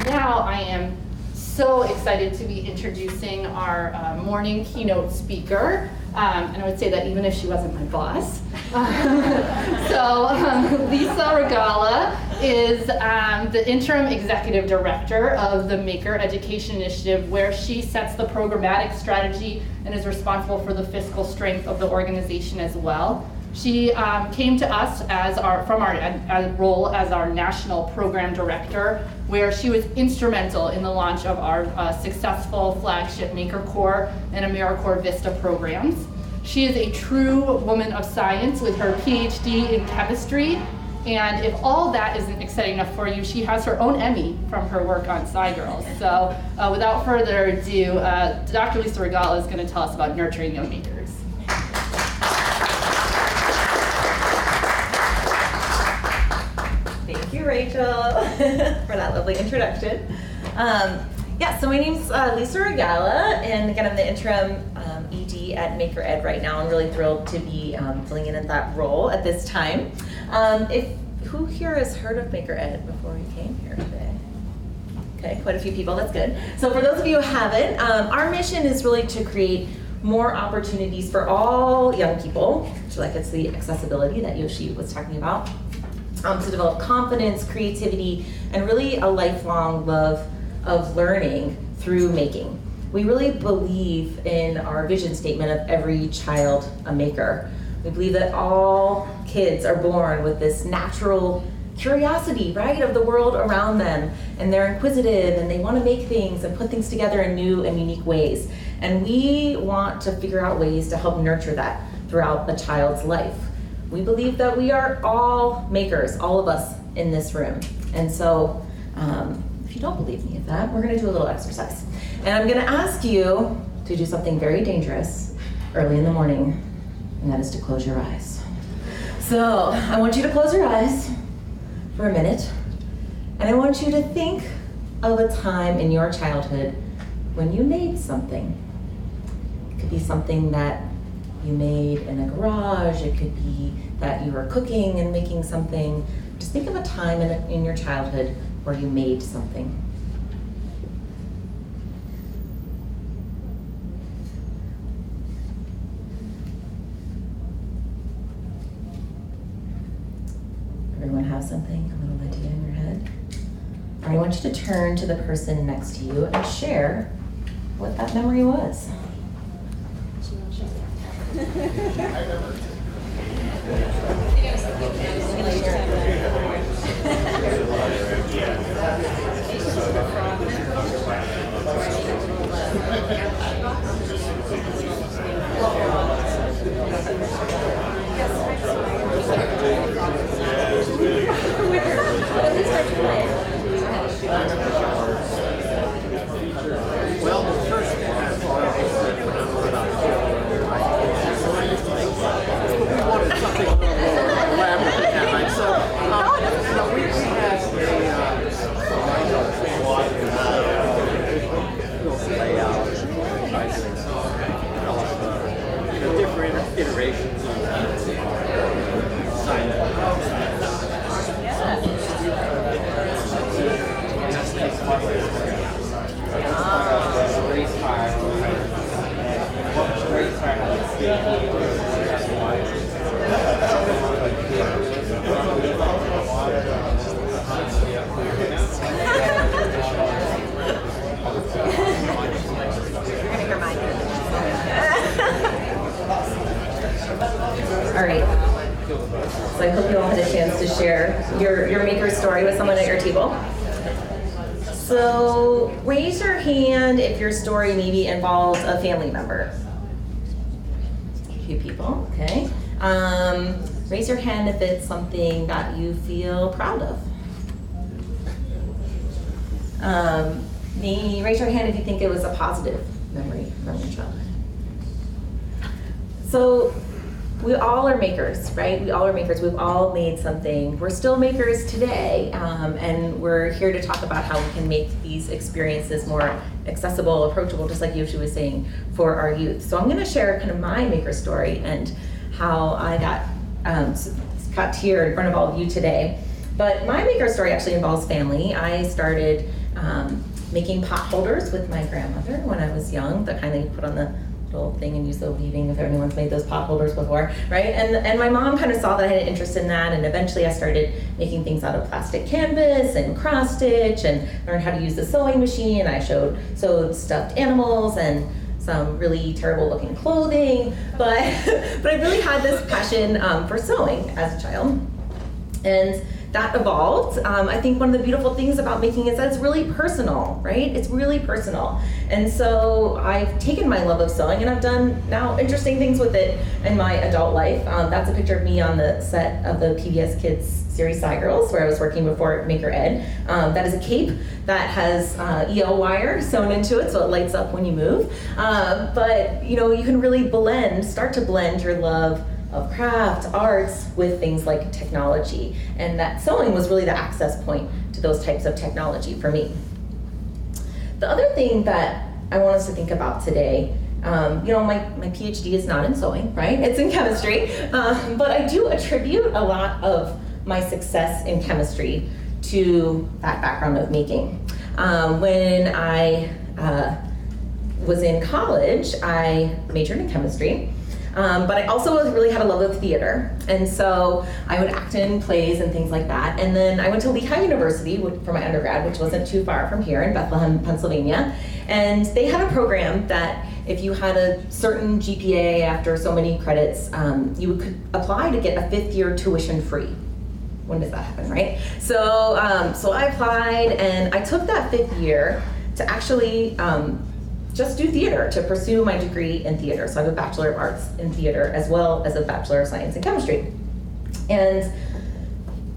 now I am so excited to be introducing our morning keynote speaker. And I would say that even if she wasn't my boss. Lisa Regalla is the Interim Executive Director of the Maker Education Initiative, where she sets the programmatic strategy and is responsible for the fiscal strength of the organization as well. She came to us from our role as our National Program Director, where she was instrumental in the launch of our successful flagship Maker Core and AmeriCorps Vista programs. She is a true woman of science with her PhD in chemistry, and if all that isn't exciting enough for you, she has her own Emmy from her work on Girls. So without further ado, Dr. Lisa Regalla is going to tell us about nurturing young makers. Thank you, Rachel, for that lovely introduction. So my name's Lisa Regalla, and again, I'm the interim ED at Maker Ed right now. I'm really thrilled to be filling in that role at this time. Who here has heard of Maker Ed before you came here today? Okay, quite a few people, that's good. So for those of you who haven't, our mission is really to create more opportunities for all young people, it's the accessibility that Yoshi was talking about, to develop confidence, creativity, and really a lifelong love of learning through making. We really believe in our vision statement of every child a maker. We believe that all kids are born with this natural curiosity, right, of the world around them, and they're inquisitive and they want to make things and put things together in new and unique ways. And we want to figure out ways to help nurture that throughout a child's life. We believe that we are all makers, all of us in this room. And so, if you don't believe me of that, we're going to do a little exercise. And I'm going to ask you to do something very dangerous early in the morning, and that is to close your eyes. So I want you to close your eyes for a minute, and I want you to think of a time in your childhood when you made something. It could be something that you made in a garage. It could be that you were cooking and making something. Just think of a time in your childhood where you made something. Everyone have something, a little idea in your head? All right, I want you to turn to the person next to you and share what that memory was. Well, first, we wanted something elaborate, right? So, we had different iterations of design. All right. So I hope you all had a chance to share your maker story with someone at your table. So raise your hand if your story maybe involves a family member. A few people, okay. Raise your hand if it's something that you feel proud of. Maybe raise your hand if you think it was a positive memory from your childhood. So we all are makers, right? We all are makers. We've all made something. We're still makers today, and we're here to talk about how we can make these experiences more accessible, approachable, just like Yoshi was saying, for our youth. So I'm going to share kind of my maker story and how I got here in front of all of you today. But my maker story actually involves family. I started making pot holders with my grandmother when I was young, the kind that you put on the little thing and use the weaving if anyone's made those pot holders before, right? And my mom kind of saw that I had an interest in that, and eventually I started making things out of plastic canvas and cross stitch and learned how to use the sewing machine. I sewed stuffed animals and some really terrible looking clothing, but I really had this passion for sewing as a child. And that evolved. I think one of the beautiful things about making is that it's really personal, right? It's really personal. And so I've taken my love of sewing and I've done now interesting things with it in my adult life. That's a picture of me on the set of the PBS Kids series Sci Girls, where I was working before Maker Ed. That is a cape that has EL wire sewn into it so it lights up when you move. But you can really start to blend your love of craft, arts, with things like technology. And that sewing was really the access point to those types of technology for me. The other thing that I want us to think about today, my PhD is not in sewing, right? It's in chemistry, but I do attribute a lot of my success in chemistry to that background of making. When I was in college, I majored in chemistry. But I also really had a love of theater, and so I would act in plays and things like that. And then I went to Lehigh University for my undergrad, which wasn't too far from here in Bethlehem, Pennsylvania. And they had a program that if you had a certain GPA after so many credits, you could apply to get a 5th year tuition free. When does that happen, right? So I applied, and I took that 5th year to actually just do theater, to pursue my degree in theater. So I have a Bachelor of Arts in theater as well as a Bachelor of Science in chemistry. And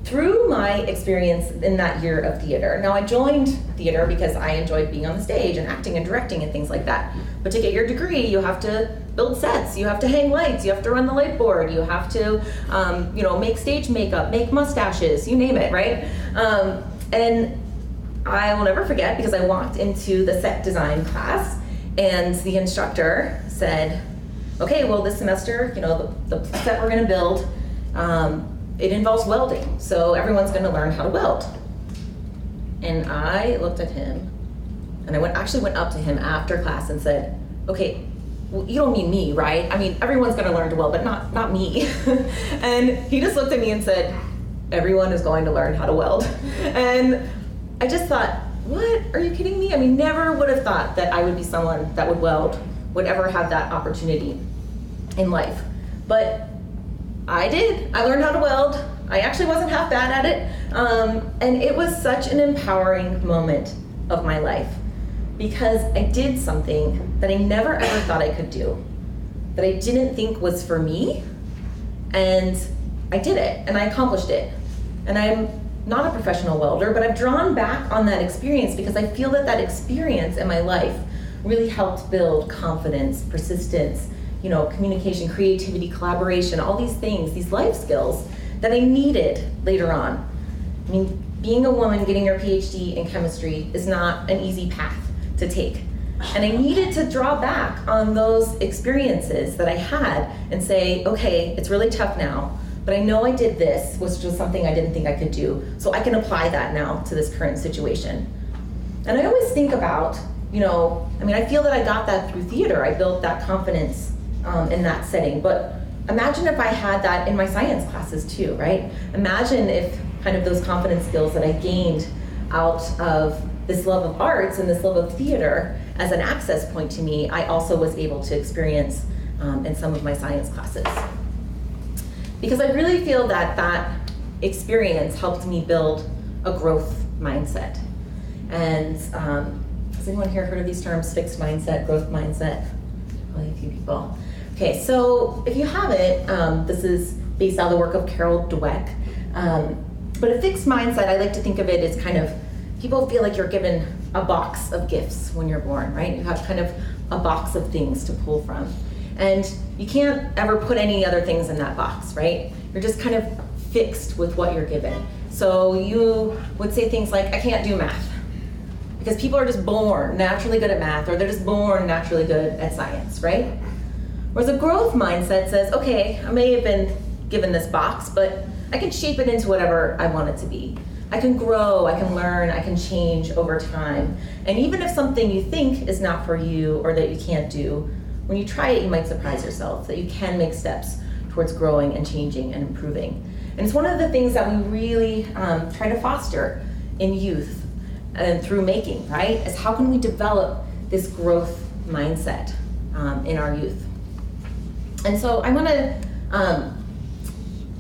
through my experience in that year of theater, now I joined theater because I enjoyed being on the stage and acting and directing and things like that. But to get your degree, you have to build sets, you have to hang lights, you have to run the light board, you have to make stage makeup, make mustaches, you name it, right? And I will never forget, because I walked into the set design class and the instructor said, okay, well, this semester, the set we're going to build, it involves welding, so everyone's going to learn how to weld. And I looked at him, and I actually went up to him after class and said, okay, well, you don't mean me, right? I mean, everyone's going to learn to weld, but not me. And he just looked at me and said, everyone is going to learn how to weld. And I just thought, what? Are you kidding me? I mean, never would have thought that I would be someone that would weld, would ever have that opportunity in life. But I did. I learned how to weld. I actually wasn't half bad at it. And it was such an empowering moment of my life, because I did something that I never ever thought I could do, that I didn't think was for me, and I did it, and I accomplished it. And I'm not a professional welder, but I've drawn back on that experience because I feel that experience in my life really helped build confidence, persistence, communication, creativity, collaboration, all these things, these life skills that I needed later on. I mean, being a woman getting your PhD in chemistry is not an easy path to take. And I needed to draw back on those experiences that I had and say, okay, it's really tough now, but I know I did this, which was something I didn't think I could do, so I can apply that now to this current situation. And I always think about, I feel that I got that through theater. I built that confidence in that setting, but imagine if I had that in my science classes too, right? Imagine if kind of those confidence skills that I gained out of this love of arts and this love of theater as an access point to me, I also was able to experience in some of my science classes. Because I really feel that experience helped me build a growth mindset. And has anyone here heard of these terms, fixed mindset, growth mindset? Only a few people. Okay, so if you haven't, this is based on the work of Carol Dweck. But a fixed mindset, I like to think of it as kind of, people feel like you're given a box of gifts when you're born, right? You have kind of a box of things to pull from. And you can't ever put any other things in that box, right? You're just kind of fixed with what you're given. So you would say things like, I can't do math, because people are just born naturally good at math, or they're just born naturally good at science, right? Whereas a growth mindset says, okay, I may have been given this box, but I can shape it into whatever I want it to be. I can grow, I can learn, I can change over time. And even if something you think is not for you or that you can't do, when you try it, you might surprise yourself that you can make steps towards growing and changing and improving. And it's one of the things that we really try to foster in youth and through making, right? Is how can we develop this growth mindset in our youth? And so I'm gonna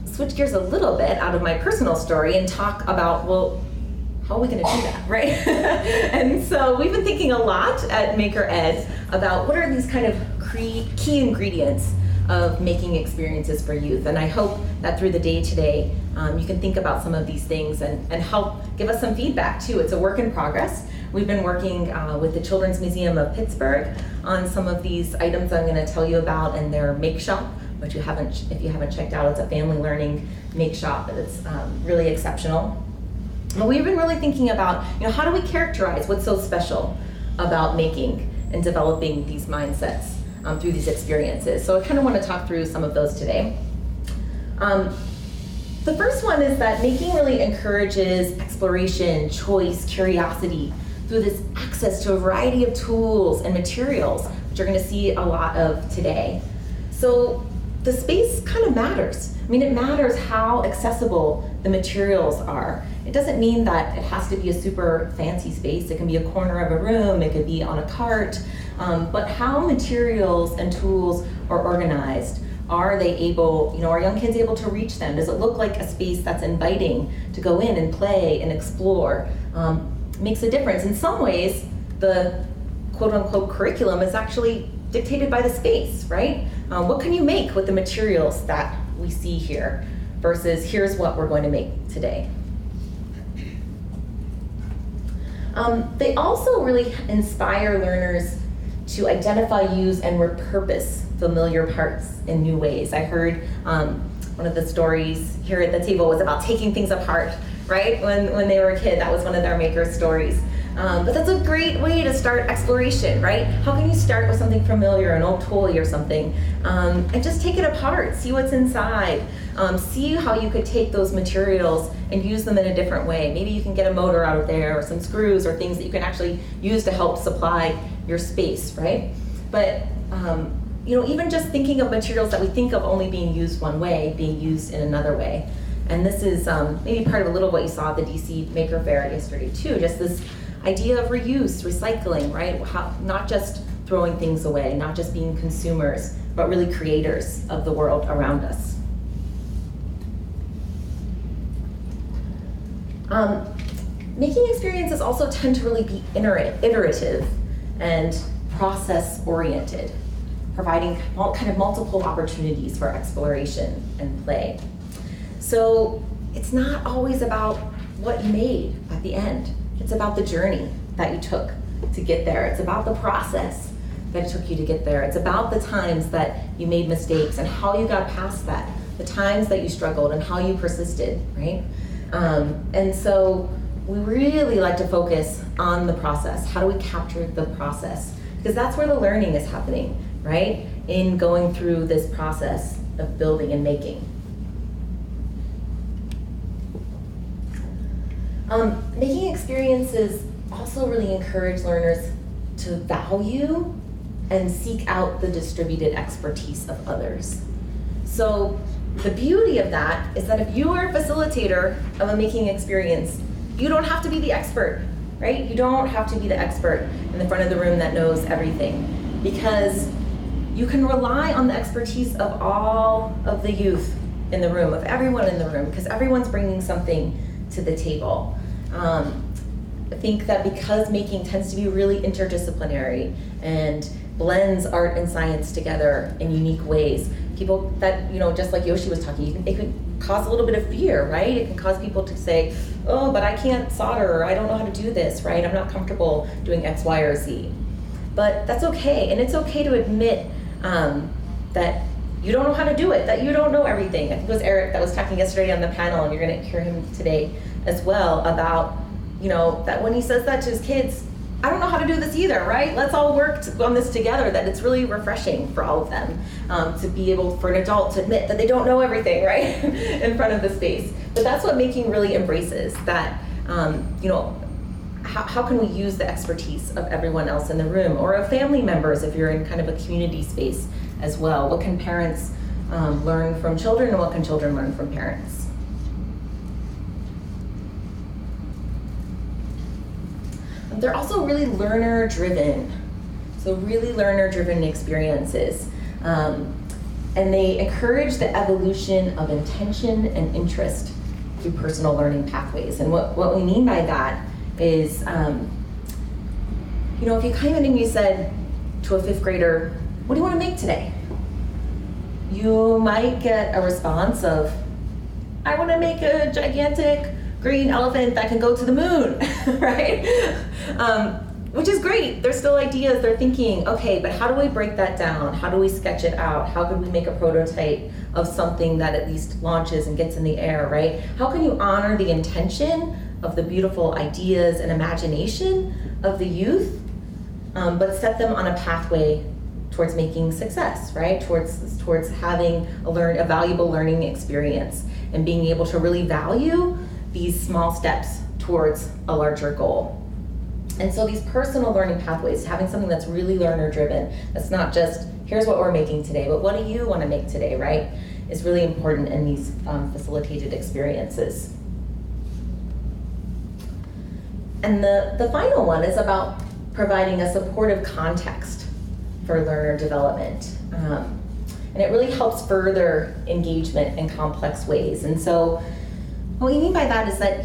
switch gears a little bit out of my personal story and talk about, well, how are we gonna do that, right? And so we've been thinking a lot at Maker Ed about what are these kind of key ingredients of making experiences for youth. And I hope that through the day today, you can think about some of these things and help give us some feedback too. It's a work in progress. We've been working with the Children's Museum of Pittsburgh on some of these items I'm gonna tell you about in their make shop, which if you haven't checked out, it's a family learning make shop that's really exceptional. And we've been really thinking about, how do we characterize what's so special about making and developing these mindsets through these experiences. So I kind of want to talk through some of those today. The first one is that making really encourages exploration, choice, curiosity through this access to a variety of tools and materials, which you're going to see a lot of today. So the space kind of matters. I mean, it matters how accessible the materials are. It doesn't mean that it has to be a super fancy space. It can be a corner of a room, it could be on a cart, but how materials and tools are organized. Are they able, are young kids able to reach them? Does it look like a space that's inviting to go in and play and explore? Makes a difference. In some ways, the quote unquote curriculum is actually dictated by the space, right? What can you make with the materials that we see here versus here's what we're going to make today. They also really inspire learners to identify, use, and repurpose familiar parts in new ways. I heard one of the stories here at the table was about taking things apart, right? When they were a kid, that was one of their maker stories. But that's a great way to start exploration, right? How can you start with something familiar, an old toy or something, and just take it apart, see what's inside, see how you could take those materials and use them in a different way. Maybe you can get a motor out of there or some screws or things that you can actually use to help supply your space, right? But even just thinking of materials that we think of only being used one way, being used in another way. And this is maybe part of a little what you saw at the DC Maker Fair yesterday too, just this idea of reuse, recycling, right? Not just throwing things away, not just being consumers, but really creators of the world around us. Making experiences also tend to really be iterative and process-oriented, providing kind of multiple opportunities for exploration and play. So it's not always about what you made at the end. It's about the journey that you took to get there. It's about the process that it took you to get there. It's about the times that you made mistakes and how you got past that, the times that you struggled and how you persisted, right? And so we really like to focus on the process. How do we capture the process? Because that's where the learning is happening, right? In going through this process of building and making. Making experiences also really encourage learners to value and seek out the distributed expertise of others. So the beauty of that is that if you are a facilitator of a making experience, you don't have to be the expert, right? You don't have to be the expert in the front of the room that knows everything, because you can rely on the expertise of all of the youth in the room, of everyone in the room, because everyone's bringing something to the table. I think that because making tends to be really interdisciplinary and blends art and science together in unique ways, people that, just like Yoshi was talking, it could cause a little bit of fear, right? It can cause people to say, oh, but I can't solder, or I don't know how to do this, right? I'm not comfortable doing X, Y, or Z. But that's okay, and it's okay to admit that you don't know how to do it, that you don't know everything. I think it was Eric that was talking yesterday on the panel, and you're gonna hear him today as well about, that when he says that to his kids, I don't know how to do this either, right? Let's all work on this together, that it's really refreshing for all of them to be able, for an adult to admit that they don't know everything, right? In front of the space. But that's what making really embraces, that, how can we use the expertise of everyone else in the room, or of family members if you're in kind of a community space as well? What can parents learn from children, and what can children learn from parents? They're also really learner-driven. So really learner-driven experiences. And they encourage the evolution of intention and interest through personal learning pathways. And what we mean by that is, if you came in and you said to a 5th grader, what do you want to make today? You might get a response of, I want to make a gigantic green elephant that can go to the moon, right? Which is great. There's still ideas. They're thinking, okay, but how do we break that down? How do we sketch it out? How could we make a prototype of something that at least launches and gets in the air, right? How can you honor the intention of the beautiful ideas and imagination of the youth, but set them on a pathway towards making success, right? Towards having a valuable learning experience and being able to really value these small steps towards a larger goal. And so these personal learning pathways, having something that's really learner-driven, that's not just, here's what we're making today, but what do you want to make today, right? Is really important in these facilitated experiences. And the final one is about providing a supportive context for learner development. And it really helps further engagement in complex ways. And so what we mean by that is that,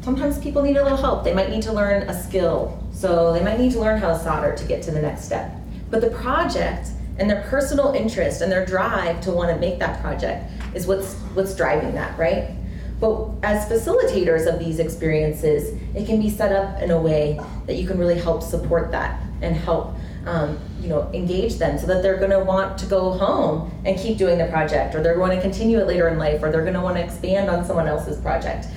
sometimes people need a little help. They might need to learn a skill. So they might need to learn how to solder to get to the next step. But the project and their personal interest and their drive to want to make that project is what's driving that, right? But as facilitators of these experiences, it can be set up in a way that you can really help support that and help engage them so that they're going to want to go home and keep doing the project, or they're going to continue it later in life, or they're going to want to expand on someone else's project.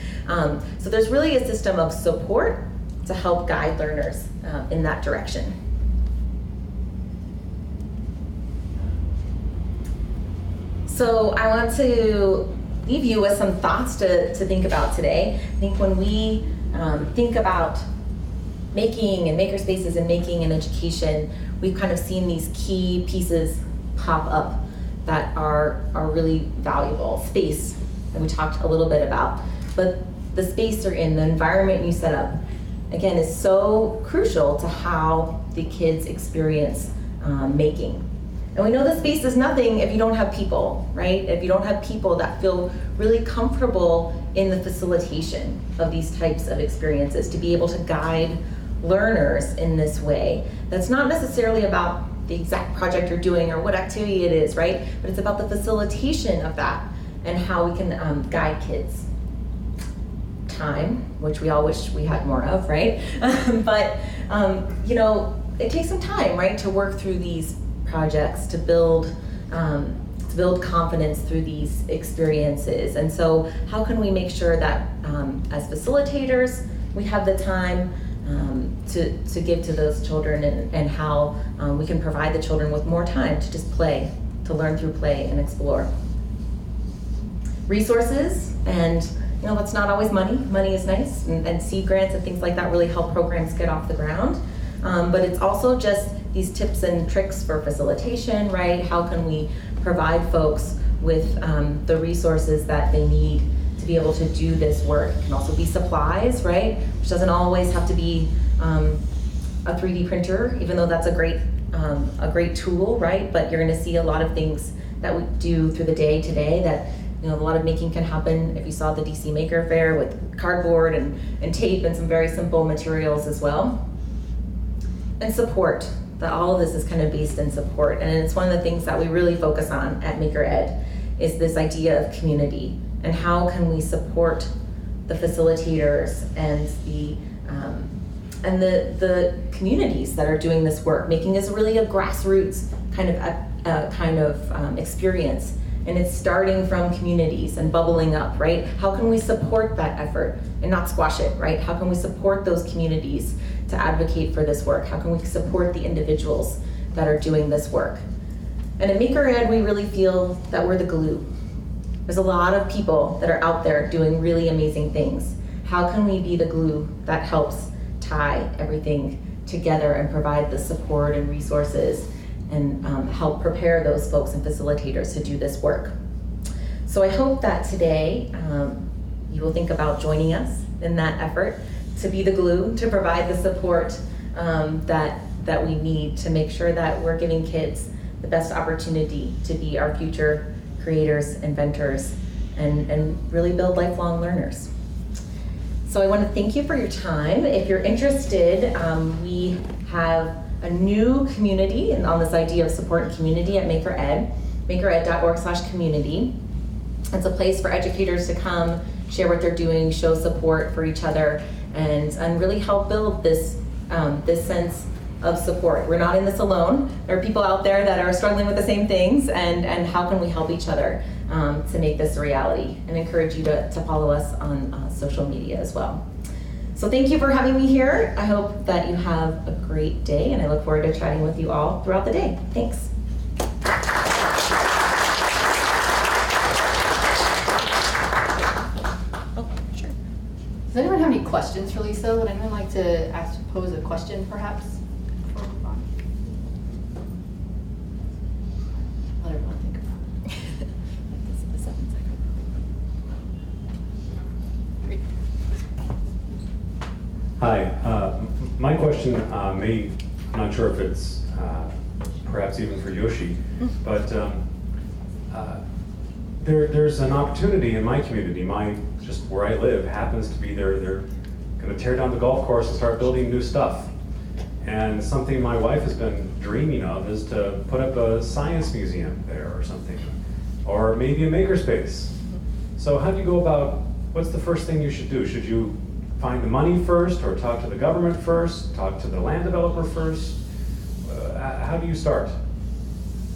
So there's really a system of support to help guide learners in that direction. So I want to leave you with some thoughts to think about today. I think when we think about making and makerspaces and making in education, we've kind of seen these key pieces pop up that are really valuable. Space, that we talked a little bit about, but the space you're in, the environment you set up, again, is so crucial to how the kids experience making. And we know the space is nothing if you don't have people, right? If you don't have people that feel really comfortable in the facilitation of these types of experiences, to be able to guide learners in this way. That's not necessarily about the exact project you're doing or what activity it is, right? But it's about the facilitation of that and how we can guide kids. Time, which we all wish we had more of, right? But it takes some time, right, to work through these projects, to build confidence through these experiences. And so how can we make sure that as facilitators we have the time to give to those children, and how we can provide the children with more time to just play, to learn through play and explore. Resources, and that's not always money. Money is nice, and seed grants and things like that really help programs get off the ground. But it's also just these tips and tricks for facilitation, right? How can we provide folks with the resources that they need to be able to do this work? It can also be supplies, right? Which doesn't always have to be a 3D printer, even though that's a great tool, right? But you're going to see a lot of things that we do through the day today that a lot of making can happen. If you saw the DC Maker Fair with cardboard and tape and some very simple materials as well. And support, that all of this is kind of based in support. And it's one of the things that we really focus on at Maker Ed, is this idea of community, and how can we support the facilitators and the communities that are doing this work. Making is really a grassroots kind of experience. And it's starting from communities and bubbling up, right? How can we support that effort and not squash it, right? How can we support those communities to advocate for this work? How can we support the individuals that are doing this work? And at Maker Ed, we really feel that we're the glue There's a lot of people that are out there doing really amazing things. How can we be the glue that helps tie everything together and provide the support and resources and help prepare those folks and facilitators to do this work? So I hope that today you will think about joining us in that effort to be the glue, to provide the support that we need to make sure that we're giving kids the best opportunity to be our future creators, inventors, and really build lifelong learners. So I want to thank you for your time. If you're interested, we have a new community on this idea of support and community at MakerEd, makered.org/community. It's a place for educators to come, share what they're doing, show support for each other, and really help build this sense of support. We're not in this alone. There are people out there that are struggling with the same things, and how can we help each other to make this a reality? And encourage you to follow us on social media as well. So thank you for having me here. I hope that you have a great day, and I look forward to chatting with you all throughout the day. Thanks. Does anyone have any questions for Lisa? Would anyone like to pose a question, perhaps? Before we move on? Let everyone think about it. Hi. My question I'm not sure if it's perhaps even for Yoshi, but there's an opportunity in my community, just where I live happens to be they're going to tear down the golf course and start building new stuff. And something my wife has been dreaming of is to put up a science museum there or something, or maybe a makerspace. So how do you go about, what's the first thing you should do? Should you find the money first, or talk to the government first, talk to the land developer first? How do you start?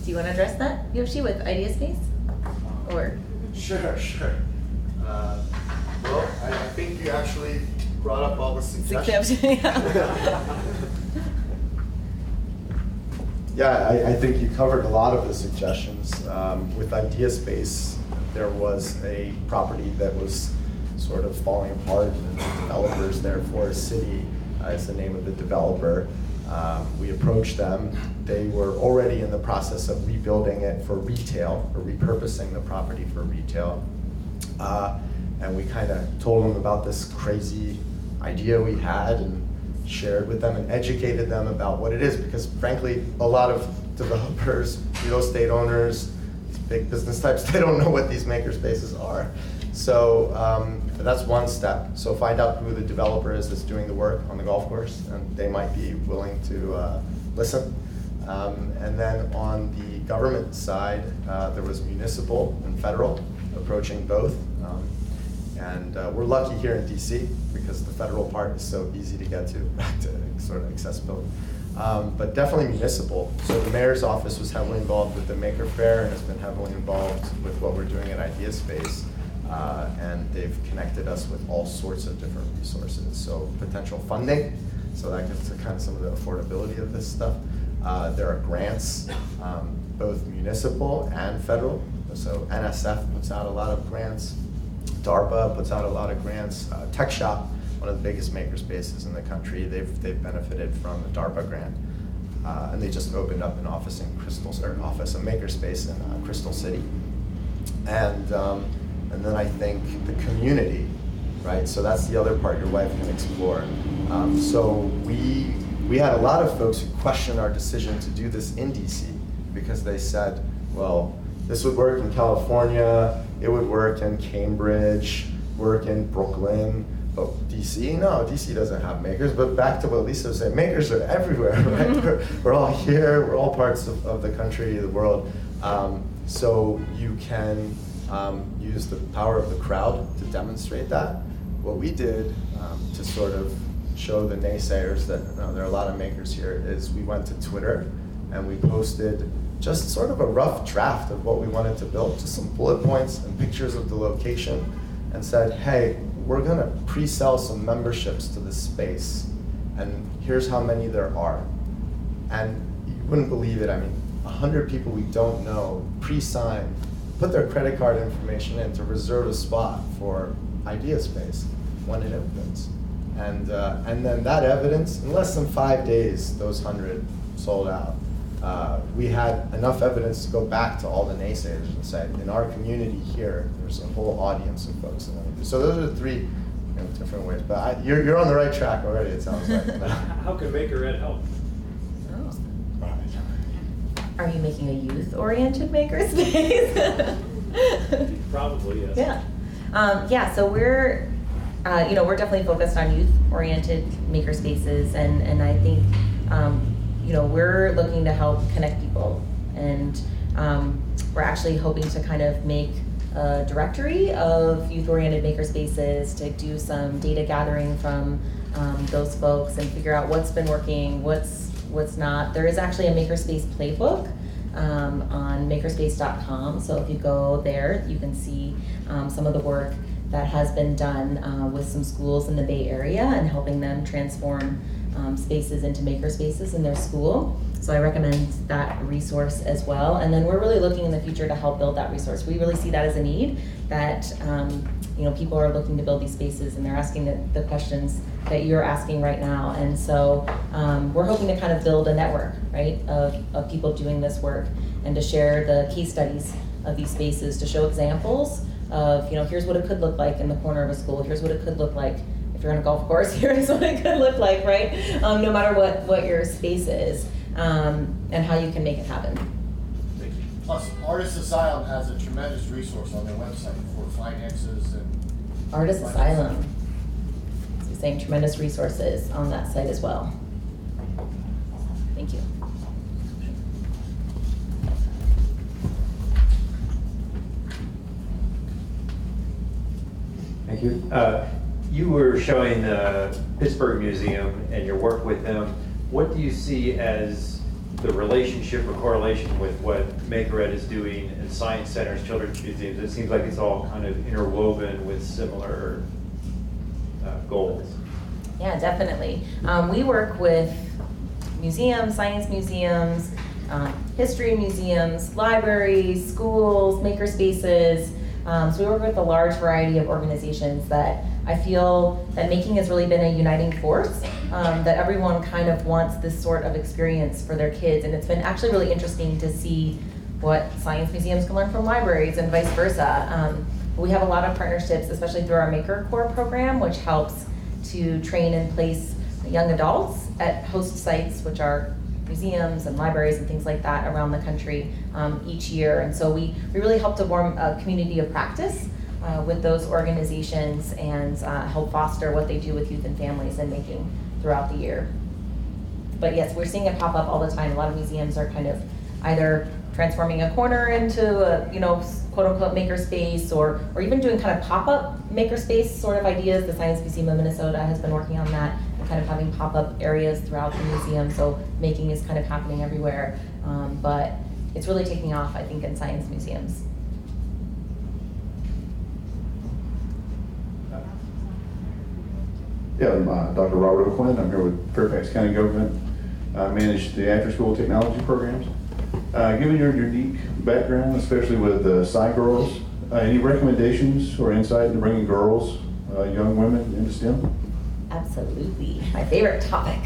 Do you want to address that, Yoshi, with Ideaspace? Or? Sure. Well, I think you actually brought up all the suggestions. Yeah, I think you covered a lot of the suggestions. With Ideaspace, there was a property that was sort of falling apart, and the developers there, Forest City is the name of the developer. We approached them. They were already in the process of rebuilding it for retail, or repurposing the property for retail. And we kind of told them about this crazy idea we had and shared with them and educated them about what it is, because frankly, a lot of developers, real estate owners, big business types, they don't know what these makerspaces are. So that's one step. So find out who the developer is that's doing the work on the golf course, and they might be willing to listen. And then on the government side, there was municipal and federal, approaching both. And we're lucky here in DC because the federal part is so easy to get to, back to sort of accessibility. But definitely municipal. So the mayor's office was heavily involved with the Maker Fair and has been heavily involved with what we're doing at Ideaspace. And they've connected us with all sorts of different resources. So potential funding, so that gets to kind of some of the affordability of this stuff. There are grants, both municipal and federal. So NSF puts out a lot of grants. DARPA puts out a lot of grants. Tech Shop, one of the biggest makerspaces in the country, they've benefited from a DARPA grant. And they just opened up an office in a makerspace in Crystal City. And then I think the community, right? So that's the other part your wife can explore. So we had a lot of folks who questioned our decision to do this in DC because they said, well, this would work in California, it would work in Cambridge, work in Brooklyn, but DC, no, DC doesn't have makers. But back to what Lisa was saying, makers are everywhere, right? We're all here, we're all parts of the country, the world. So you can use the power of the crowd to demonstrate that. What we did to sort of show the naysayers that no, there are a lot of makers here is we went to Twitter and we posted just sort of a rough draft of what we wanted to build, just some bullet points and pictures of the location, and said, hey, we're gonna pre-sell some memberships to this space, and here's how many there are. And you wouldn't believe it, I mean, 100 people we don't know pre-signed put their credit card information in to reserve a spot for Idea Space when it opens. And then that evidence, in less than 5 days, those 100 sold out. We had enough evidence to go back to all the naysayers and say, in our community here, there's a whole audience of folks that want to do. So those are the three different ways. But you're on the right track already, it sounds like. How can Maker Ed help? Are you making a youth-oriented makerspace? Probably, yes. Yeah. So we're, we're definitely focused on youth-oriented makerspaces, and I think, we're looking to help connect people, and we're actually hoping to kind of make a directory of youth-oriented makerspaces to do some data gathering from those folks and figure out what's been working, what's not. There is actually a Makerspace playbook on makerspace.com, so if you go there, you can see some of the work that has been done with some schools in the Bay Area and helping them transform spaces into makerspaces in their school. So I recommend that resource as well. And then we're really looking in the future to help build that resource. We really see that as a need, that people are looking to build these spaces and they're asking the questions that you're asking right now. And so we're hoping to kind of build a network, right, of people doing this work and to share the case studies of these spaces, to show examples of, here's what it could look like in the corner of a school, here's what it could look like if you're on a golf course, here's what it could look like, right? No matter what your space is, and how you can make it happen. Plus, Artist Asylum has a tremendous resource on their website for finances and... Artist Asylum. So you're saying tremendous resources on that site as well. Thank you. Thank you. You were showing the Pittsburgh Museum and your work with them. What do you see as the relationship or correlation with what Maker Ed is doing in science centers, children's museums? It seems like it's all kind of interwoven with similar goals. Yeah, definitely. We work with museums, science museums, history museums, libraries, schools, maker spaces. So we work with a large variety of organizations that I feel that making has really been a uniting force, that everyone kind of wants this sort of experience for their kids. And it's been actually really interesting to see what science museums can learn from libraries and vice versa. We have a lot of partnerships, especially through our Maker Corps program, which helps to train and place young adults at host sites, which are museums and libraries and things like that around the country each year. And so we really help to form a community of practice with those organizations and help foster what they do with youth and families and making throughout the year. But yes, we're seeing it pop up all the time. A lot of museums are kind of either transforming a corner into a, quote unquote makerspace, or even doing kind of pop-up makerspace sort of ideas. The Science Museum of Minnesota has been working on that, and kind of having pop-up areas throughout the museum. So making is kind of happening everywhere, but it's really taking off, I think, in science museums. Yeah, I'm Dr. Robert O'Quinn. I'm here with Fairfax County Government. I manage the after-school technology programs. Given your unique background, especially with Sci Girls, any recommendations or insight into bringing girls, young women into STEM? Absolutely, my favorite topic.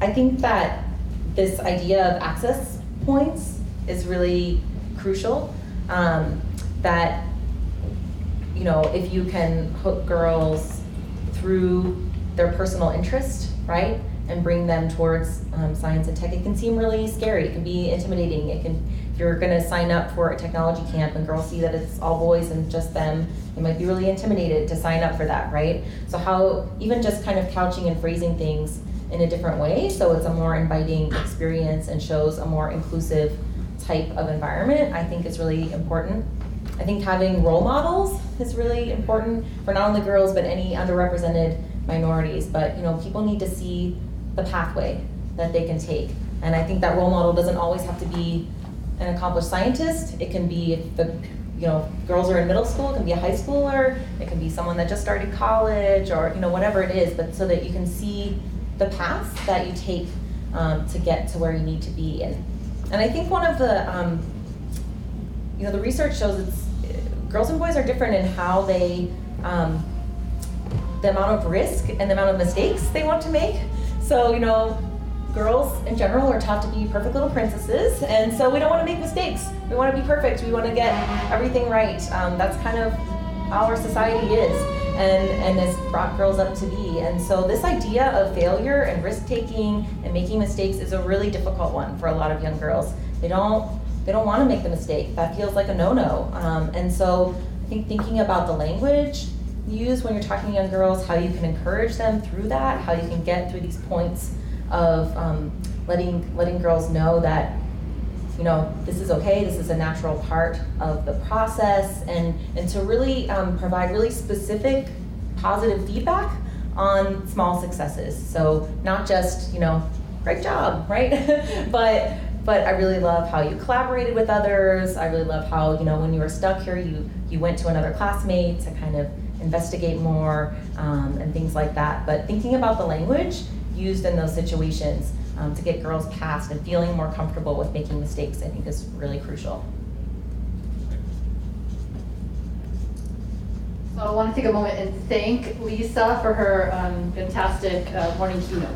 I think that this idea of access points is really crucial. That if you can hook girls through their personal interest, right, and bring them towards science and tech, it can seem really scary. It can be intimidating. If you're going to sign up for a technology camp and girls see that it's all boys and just them, they might be really intimidated to sign up for that, right? So how even just kind of couching and phrasing things in a different way, so it's a more inviting experience and shows a more inclusive type of environment, I think is really important. I think having role models is really important for not only girls, but any underrepresented minorities. But people need to see the pathway that they can take. And I think that role model doesn't always have to be an accomplished scientist. It can be, if the girls are in middle school, it can be a high schooler, it can be someone that just started college, or whatever it is, but so that you can see the paths that you take to get to where you need to be. And And I think one of the, the research shows girls and boys are different in how they, the amount of risk and the amount of mistakes they want to make. So, girls in general are taught to be perfect little princesses, and so we don't want to make mistakes. We want to be perfect. We want to get everything right. That's kind of how our society is, and has brought girls up to be. And so this idea of failure and risk-taking and making mistakes is a really difficult one for a lot of young girls. They don't want to make the mistake. That feels like a no-no. And so I think thinking about the language used when you're talking to young girls, how you can encourage them through that, how you can get through these points of letting girls know that this is okay, this is a natural part of the process, and to really provide really specific positive feedback on small successes. So not just great job, right? but I really love how you collaborated with others. I really love how when you were stuck here, you went to another classmate to kind of investigate more and things like that. But thinking about the language used in those situations to get girls past and feeling more comfortable with making mistakes, I think is really crucial. So I want to take a moment and thank Lisa for her fantastic morning keynote.